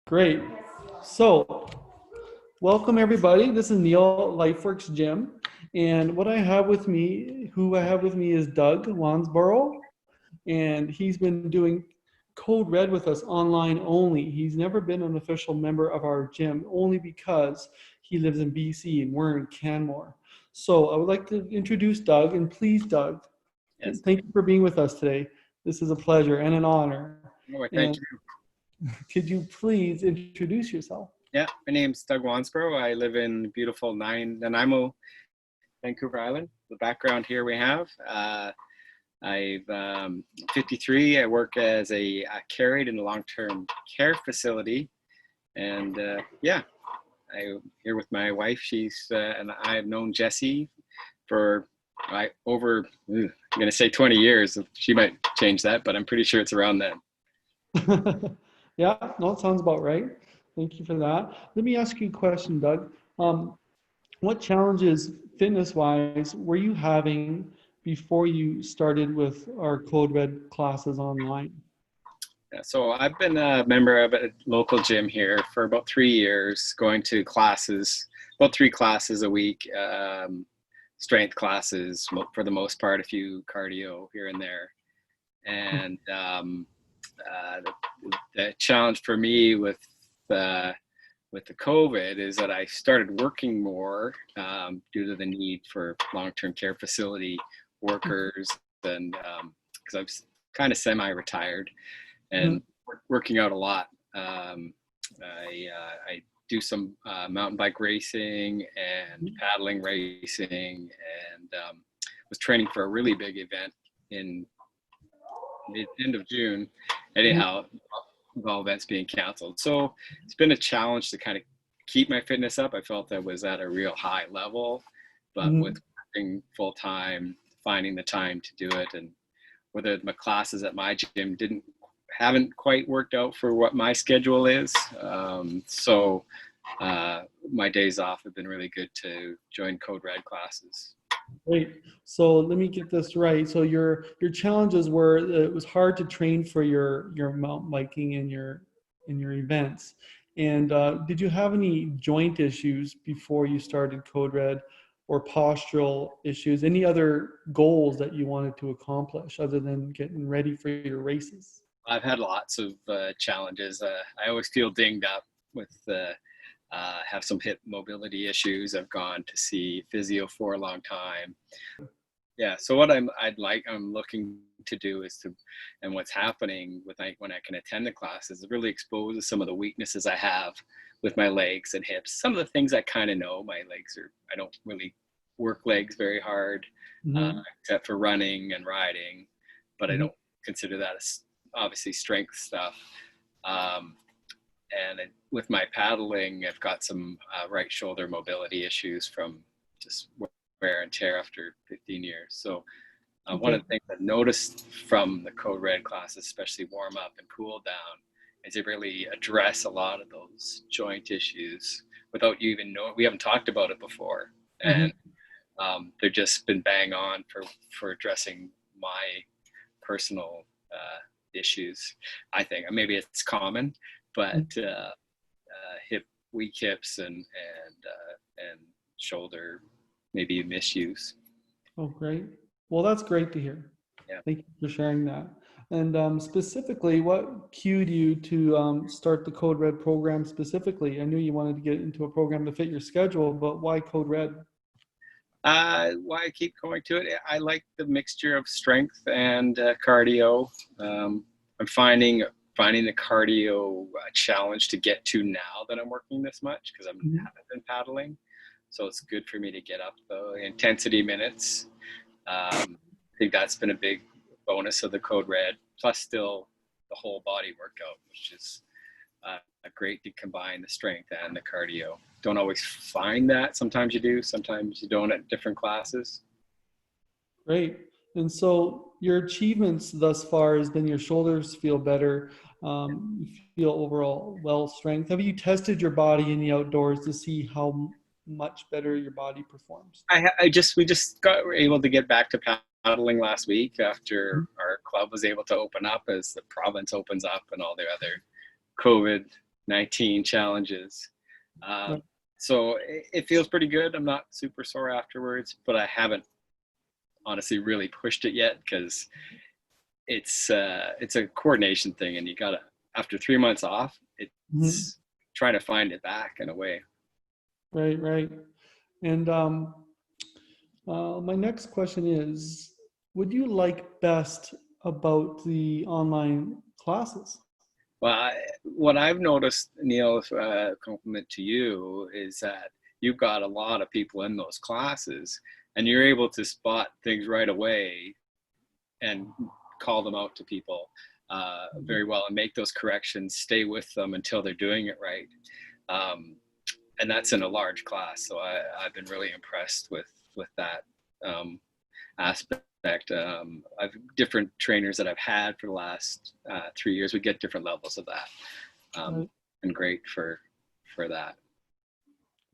Great. So, welcome everybody. This is Neil, LifeWorks Gym, and who I have with me is Doug Wansbrough, and he's been doing Code Red with us online only. He's never been an official member of our gym, only because he lives in BC and we're in Canmore. So, I would like to introduce Doug, and please, Doug, Yes. thank you for being with us today. This is a pleasure and an honor. Oh, thank And you. could you please introduce yourself? Yeah, my name's Doug Wansbrough. I live in beautiful Nanaimo, Vancouver Island. The background here we have. I'm 53. I work as a carried in a long-term care facility, and I'm here with my wife. She's and I've known Jessie for I'm going to say 20 years. She might change that, but I'm pretty sure it's around then. Yeah, no, it sounds about right. Thank you for that. Let me ask you a question, Doug. What challenges, fitness-wise, were you having before you started with our Code Red classes online? Yeah, so I've been a member of a local gym here for about 3 years, going to classes, about 3 classes a week, strength classes for the most part, a few cardio here and there. And the challenge for me with the COVID is that I started working more due to the need for long-term care facility workers, and because I was kind of semi-retired and working out a lot. I do some mountain bike racing and paddling racing, and was training for a really big event in the end of June. Anyhow, all events being canceled. So it's been a challenge to kind of keep my fitness up. I felt I was at a real high level, but with working full time, finding the time to do it, and whether my classes at my gym haven't quite worked out for what my schedule is. So my days off have been really good to join CodeRed classes. Great. So let me get this right. So your challenges were it was hard to train for your mountain biking and your events. And did you have any joint issues before you started Code Red, or postural issues? Any other goals that you wanted to accomplish other than getting ready for your races? I've had lots of challenges. I always feel dinged up with have some hip mobility issues. I've gone to see physio for a long time. Yeah. So what I'm looking to do is and what's happening when I can attend the classes is really expose some of the weaknesses I have with my legs and hips. Some of the things I kind of know. I don't really work legs very hard, except for running and riding, but I don't consider that as obviously strength stuff. And with my paddling, I've got some right shoulder mobility issues from just wear and tear after 15 years. So one of the things I've noticed from the Code Red classes, especially warm up and cool down, is they really address a lot of those joint issues without you even knowing. We haven't talked about it before. And they've just been bang on for addressing my personal issues. I think maybe it's common, but weak hips and shoulder maybe misuse. Oh, great. Well, that's great to hear. Yeah. Thank you for sharing that. And specifically, what cued you to start the Code Red program specifically? I knew you wanted to get into a program to fit your schedule, but why Code Red? Why I keep going to it, I like the mixture of strength and cardio. I'm finding the cardio a challenge to get to now that I'm working this much, because I haven't been paddling. So it's good for me to get up the intensity minutes. I think that's been a big bonus of the Code Red, plus still the whole body workout, which is great to combine the strength and the cardio. Don't always find that. Sometimes you do, sometimes you don't at different classes. Great. And so your achievements thus far has been your shoulders feel better, you feel overall well strength. Have you tested your body in the outdoors to see how much better your body performs? We just were able to get back to paddling last week after our club was able to open up, as the province opens up and all the other COVID 19 challenges. Right. So it feels pretty good. I'm not super sore afterwards, but I haven't honestly really pushed it yet because it's a coordination thing, and you gotta, after 3 months off, Mhm. it's trying to find it back in a way. Right, right. And my next question is, what do you like best about the online classes? Well, what I've noticed, Neil, compliment to you, is that you've got a lot of people in those classes, and you're able to spot things right away and call them out to people very well and make those corrections, stay with them until they're doing it right. Um, and that's in a large class. So I've been really impressed with that um, aspect. I've different trainers that I've had for the last 3 years. We get different levels of that, Right. and great for that.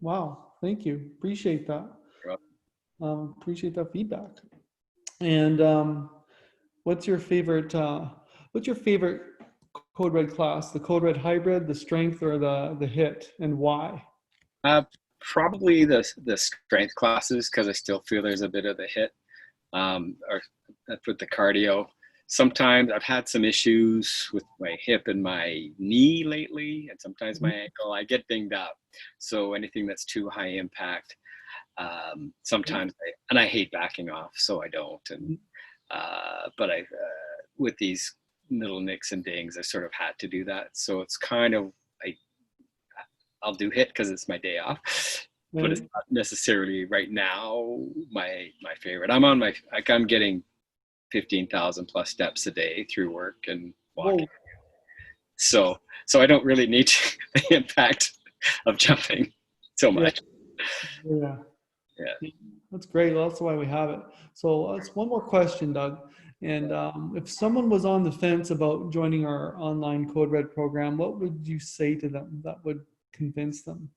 Wow, thank you. Appreciate that. Appreciate that feedback. And what's your favorite CodeRed class? The CodeRed hybrid, the strength, or the hit, and why? Uh, Probably the strength classes because I still feel there's a bit of the hit, or with the cardio. Sometimes I've had some issues with my hip and my knee lately, and sometimes my ankle. I get dinged up, so anything that's too high impact, sometimes I hate backing off, so I don't. And but with these little nicks and dings, I sort of had to do that. So it's kind of like I'll do hit because it's my day off, but it's Right. not necessarily right now my favorite. I'm getting 15,000 plus steps a day through work and walking. Whoa. So I don't really need the impact of jumping so Yeah. much. Yeah. Yeah. That's great. Well, that's why we have it. So that's one more question, Doug. And if someone was on the fence about joining our online CodeRed program, what would you say to them that would convince them?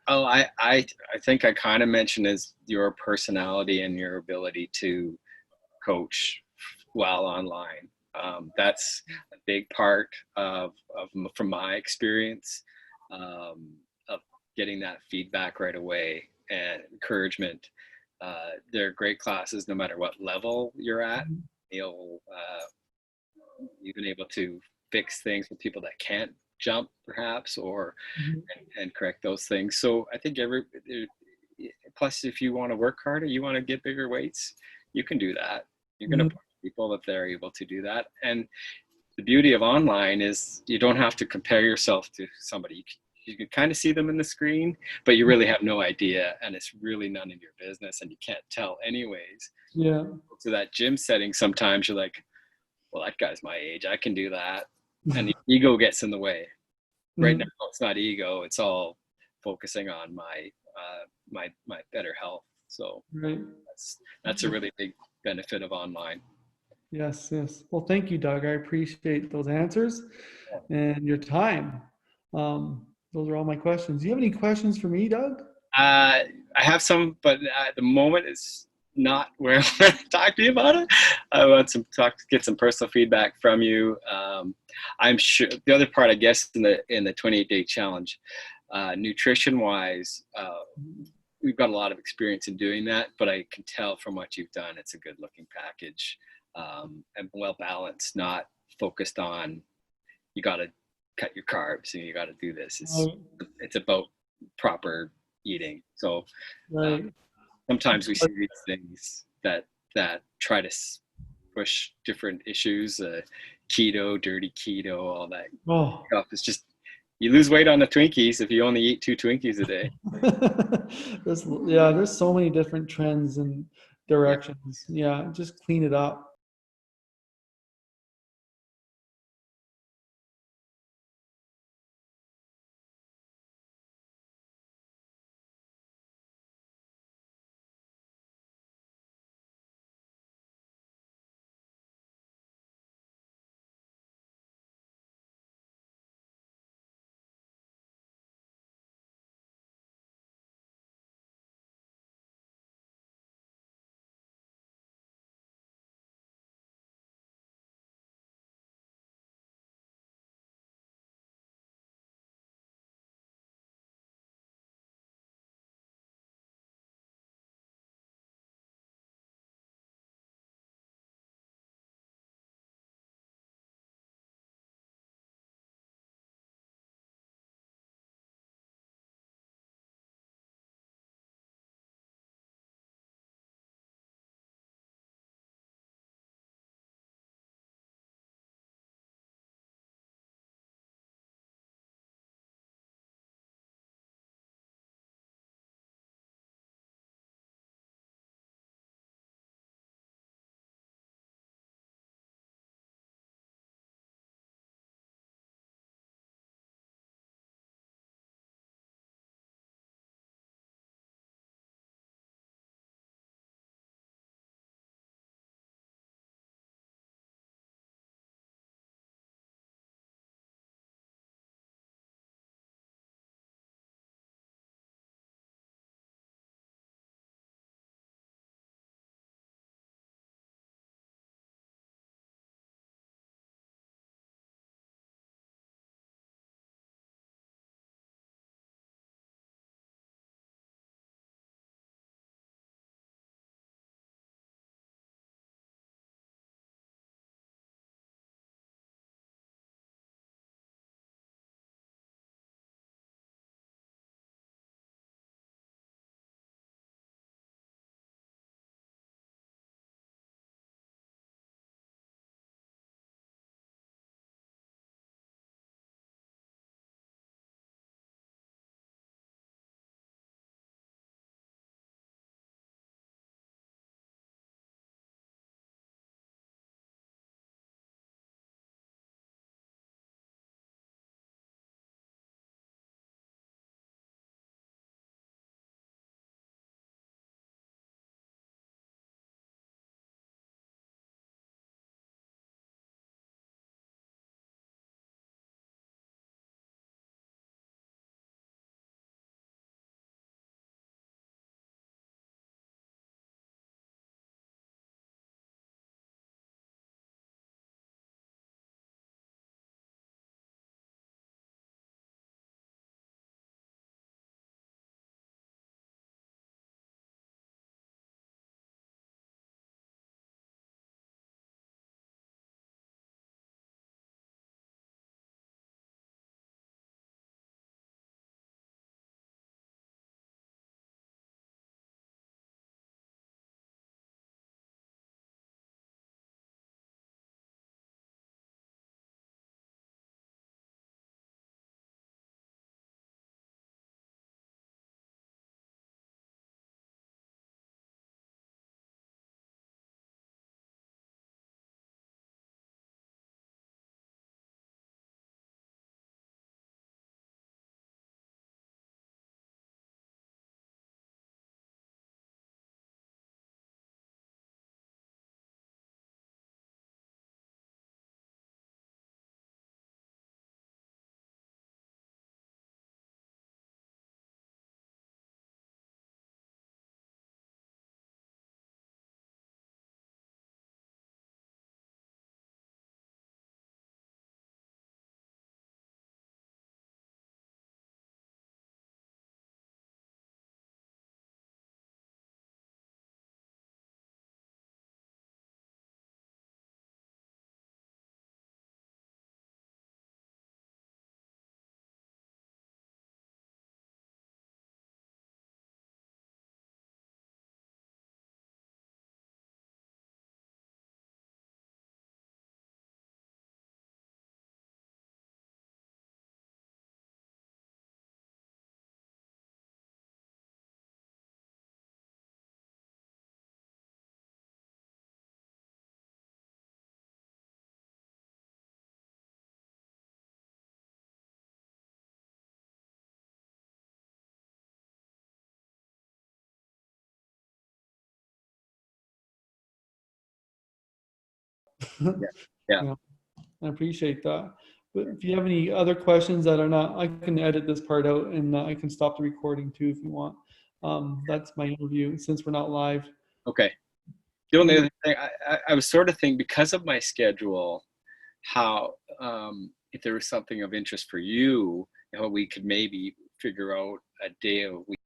Oh, I think I kind of mentioned is your personality and your ability to coach while online. That's a big part from my experience, of getting that feedback right away and encouragement. They're great classes no matter what level you're at. You'll you've been able to fix things with people that can't jump perhaps, or Mhm. and correct those things. So I think plus if you want to work harder, you want to get bigger weights, you can do that. You're going to Mhm. push people if they're able to do that. And the beauty of online is you don't have to compare yourself to somebody. You can kind of see them in the screen, but you really have no idea, and it's really none of your business, and you can't tell anyways. Yeah. So that gym setting, sometimes you're like, well, that guy's my age, I can do that, and the ego gets in the way. Right now, Mhm. it's not ego; it's all focusing on my better health. So Right. that's a really big benefit of online. Yes, yes. Well, thank you, Doug. I appreciate those answers and your time. Those are all my questions. Do you have any questions for me, Doug? I have some, but at the moment, it's not where I want to talk to you about it. I want get some personal feedback from you. I'm sure the other part, I guess, in the 28-day challenge, nutrition wise, we've got a lot of experience in doing that, but I can tell from what you've done, it's a good looking package, and well balanced, not focused on you got to cut your carbs and you got to do this. Right, It's about proper eating. So uh, right. sometimes we see these things that try to push different issues, keto, dirty keto, all that Oh, stuff. It's just you lose weight on the Twinkies if you only eat 2 Twinkies a day. there's so many different trends and Yeah. directions. Yeah, just clean it up. Yeah. Yeah, I appreciate that. But if you have any other questions that are not, I can edit this part out and I can stop the recording too if you want. That's my interview since we're not live. Okay. The only other thing I was sort of thinking, because of my schedule, how if there was something of interest for you, we could maybe figure out a day a week